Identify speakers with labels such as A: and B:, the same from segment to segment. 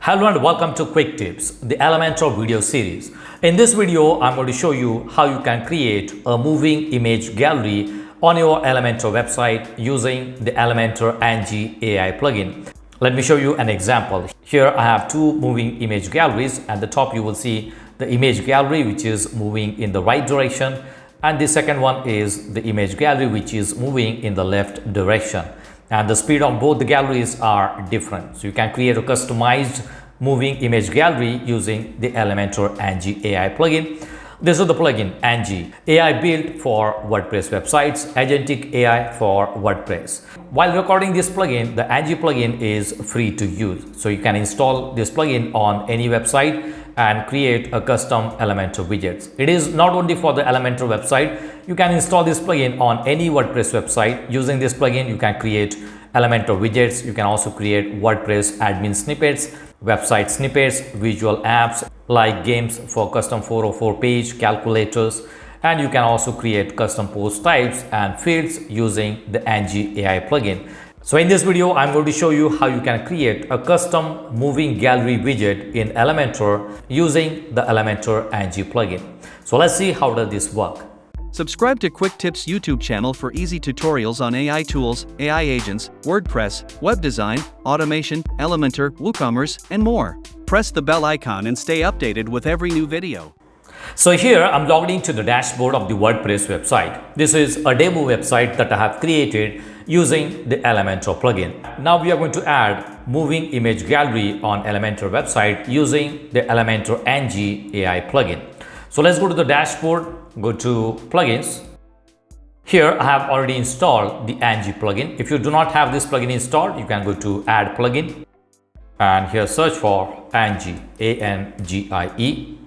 A: Hello and welcome to Quick Tips, the Elementor video series. In this video, I'm going to show you how you can create a moving image gallery on your Elementor website using the Elementor Angie AI plugin. Let me show you an example. Here I have two moving image galleries. At the top you will see the image gallery which is moving in the right direction, and the second one is the image gallery which is moving in the left direction. And the speed of both the galleries are different. So you can create a customized moving image gallery using the Elementor Angie AI plugin. This is the plugin Angie AI built for WordPress websites, agentic AI for WordPress. While recording this plugin, the Angie plugin is free to use. So you can install this plugin on any website and create a custom Elementor widgets. It is not only for the Elementor website. You can install this plugin on any WordPress website. Using this plugin, you can create Elementor widgets. You can also create WordPress admin snippets, website snippets, visual apps like games for custom 404 page, calculators, and you can also create custom post types and fields using the Angie AI plugin. So in this video, I'm going to show you how you can create a custom moving gallery widget in Elementor using the Elementor Angie plugin. So let's see how does this work.
B: Subscribe to Quick Tips YouTube channel for easy tutorials on AI tools, AI agents, WordPress, web design, automation, Elementor, WooCommerce, and more. Press the bell icon and stay updated with every new video.
A: So here I'm logged into the dashboard of the WordPress website. This is a demo website that I have created using the Elementor plugin. Now we are going to add moving image gallery on Elementor website using the Elementor Angie AI plugin. So let's go to the dashboard, go to plugins. Here I have already installed the Angie plugin. If you do not have this plugin installed, you can go to add plugin and here search for Angie, A-N-G-I-E.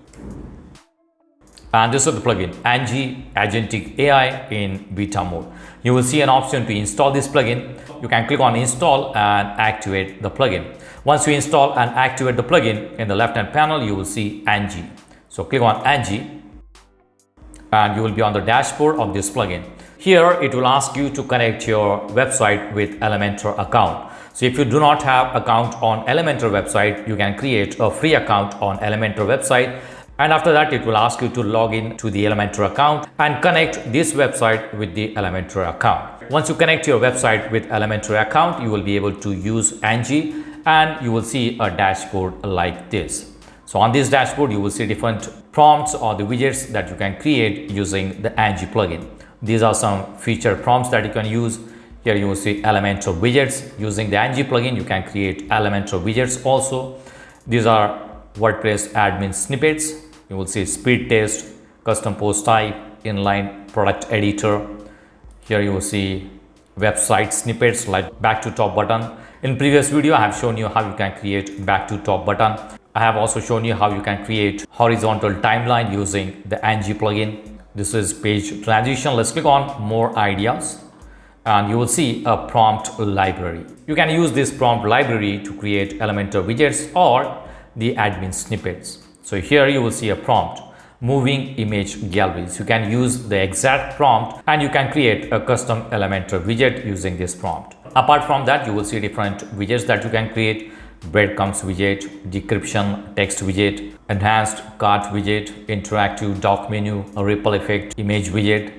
A: And this is the plugin Angie Agentic AI in beta mode. You will see an option to install this plugin. You can click on install and activate the plugin. Once you install and activate the plugin, in the left hand panel you will see Angie. So click on Angie and you will be on the dashboard of this plugin. Here it will ask you to connect your website with Elementor account. So if you do not have account on Elementor website, you can create a free account on Elementor website. And after that, it will ask you to log in to the Elementor account and connect this website with the Elementor account. Once you connect your website with Elementor account, you will be able to use Angie and you will see a dashboard like this. So on this dashboard, you will see different prompts or the widgets that you can create using the Angie plugin. These are some feature prompts that you can use. Here you will see Elementor widgets. Using the Angie plugin, you can create Elementor widgets also. These are WordPress admin snippets. You will see speed test, custom post type, inline product editor. Here you will see website snippets like back to top button. In previous video, I have shown you how you can create back to top button. I have also shown you how you can create horizontal timeline using the Angie plugin. This is page transition. Let's click on more ideas and you will see a prompt library. You can use this prompt library to create Elementor widgets or the admin snippets. So here you will see a prompt, moving image galleries. You can use the exact prompt and you can create a custom Elementor widget using this prompt. Apart from that, you will see different widgets that you can create: breadcrumbs widget, decryption text widget, enhanced cart widget, interactive dock menu, a ripple effect image widget,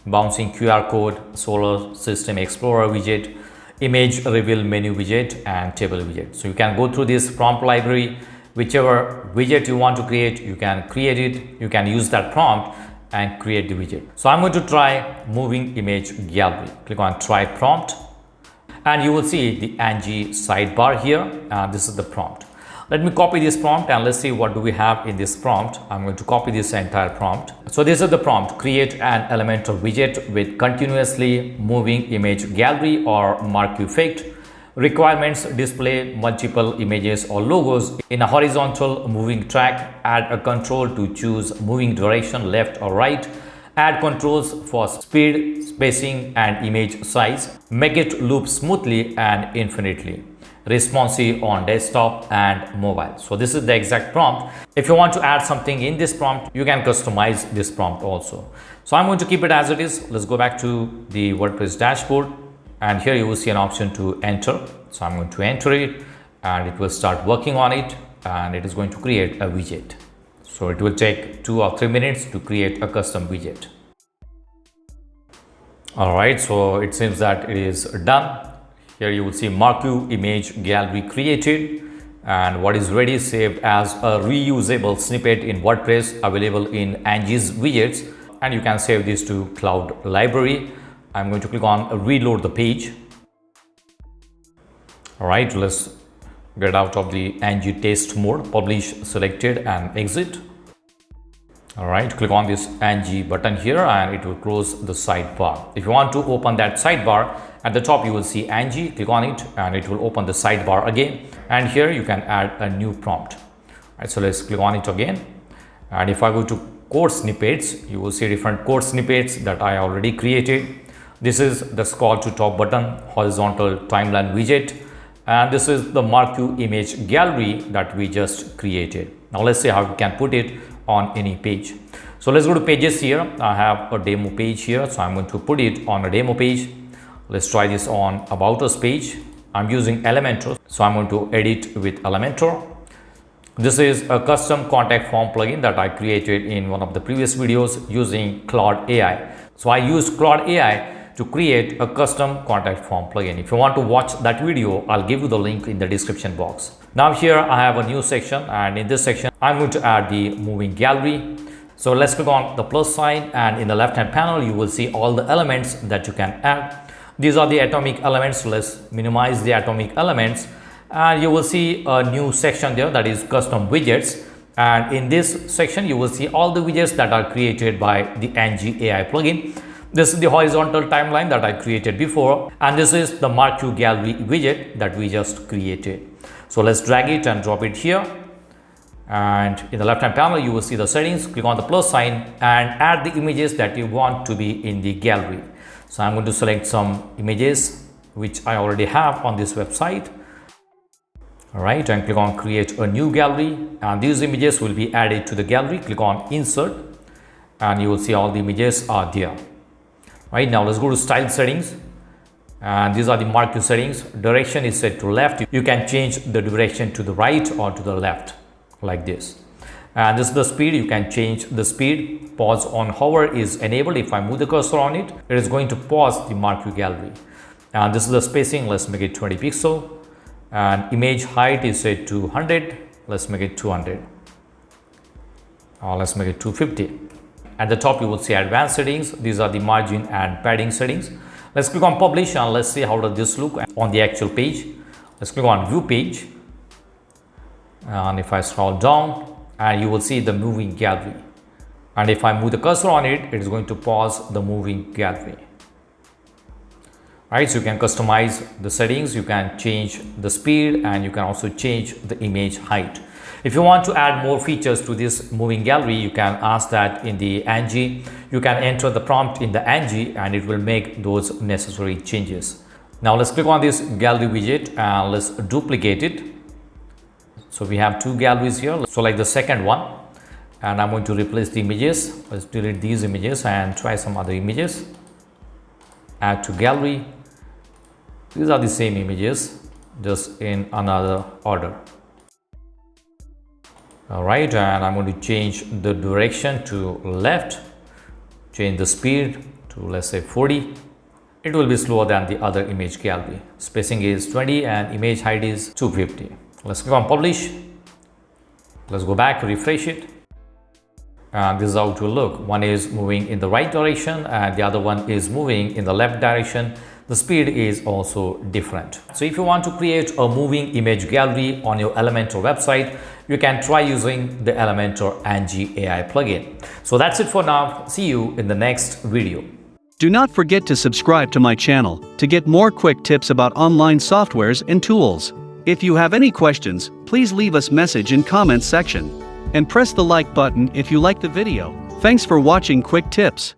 A: bouncing QR code, solar system explorer widget, image reveal menu widget, and table widget. So you can go through this prompt library. Whichever widget you want to create, you can create it. You can use that prompt and create the widget. So I'm going to try moving image gallery. Click on try prompt and you will see the Angie sidebar here. This is the prompt. Let me copy this prompt and let's see what do we have in this prompt. I'm going to copy this entire prompt. So this is the prompt: create an Elementor widget with continuously moving image gallery or marquee effect. Requirements: display multiple images or logos in a horizontal moving track. Add a control to choose moving direction, left or right. Add controls for speed, spacing and image size. Make it loop smoothly and infinitely. Responsive on desktop and mobile. So this is the exact prompt. If you want to add something in this prompt, you can customize this prompt also. So I'm going to keep it as it is. Let's go back to the WordPress dashboard. And here you will see an option to enter. So I'm going to enter it and it will start working on it. and it is going to create a widget. So it will take 2 or 3 minutes to create a custom widget. Alright, so it seems that it is done. Here you will see marquee image gallery created, and what is ready saved as a reusable snippet in WordPress, available in Angie's widgets, and you can save this to cloud library. I'm going to click on reload the page. Alright, let's get out of the Angie test mode, publish selected and exit. Alright, click on this Angie button here and it will close the sidebar. If you want to open that sidebar, at the top you will see Angie, click on it and it will open the sidebar again, and here you can add a new prompt. Alright, so let's click on it again, and if I go to code snippets, you will see different code snippets that I already created. This is the scroll to top button, horizontal timeline widget, and this is the marquee image gallery that we just created. Now let's see how we can put it on any page. So let's go to pages here. I have a demo page here, so I'm going to put it on a demo page. Let's try this on About Us page. I'm using Elementor, so I'm going to edit with Elementor. This is a custom contact form plugin that I created in one of the previous videos using Claude AI. So I used Claude AI to create a custom contact form plugin. If you want to watch that video, I'll give you the link in the description box. Now here I have a new section, and in this section I'm going to add the moving gallery. So let's click on the plus sign, and in the left hand panel you will see all the elements that you can add. These are the atomic elements. Let's minimize the atomic elements, and you will see a new section there, that is custom widgets. And in this section you will see all the widgets that are created by the Angie AI plugin. This is the horizontal timeline that I created before, and this is the marquee gallery widget that we just created. So let's drag it and drop it here, and in the left hand panel you will see the settings. Click on the plus sign and add the images that you want to be in the gallery. So I'm going to select some images which I already have on this website. Alright, and click on create a new gallery, and these images will be added to the gallery. Click on insert and you will see all the images are there. Right, now let's go to style settings, and these are the marquee settings. Direction is set to left. You can change the direction to the right or to the left like this. And this is the speed. You can change the speed. Pause on hover is enabled. If I move the cursor on it, it is going to pause the marquee gallery. And this is the spacing. Let's make it 20 pixel, and image height is set to 100. Let's make it 200, or let's make it 250. At the top you will see advanced settings. These are the margin and padding settings. Let's click on publish and let's see how does this look on the actual page. Let's click on view page, and if I scroll down, and you will see the moving gallery, and if I move the cursor on it, it is going to pause the moving gallery. Right, so you can customize the settings, you can change the speed, and you can also change the image height. If you want to add more features to this moving gallery, you can ask that in the Angie. You can enter the prompt in the Angie and it will make those necessary changes. Now let's click on this gallery widget and let's duplicate it. So we have two galleries here. So like the second one, and I'm going to replace the images. Let's delete these images and try some other images. Add to gallery. These are the same images, just in another order. Alright, and I'm going to change the direction to left, change the speed to let's say 40. It will be slower than the other image gallery. Spacing is 20 and image height is 250. Let's click on publish. Let's go back, refresh it. And this is how it will look. One is moving in the right direction and the other one is moving in the left direction. The speed is also different. So if you want to create a moving image gallery on your Elementor website, you can try using the Elementor Angie AI plugin. So that's it for now. See you in the next video.
B: Do not forget to subscribe to my channel to get more quick tips about online softwares and tools. If you have any questions, please leave us message in comments section. And press the like button if you like the video. Thanks for watching Quick Tips.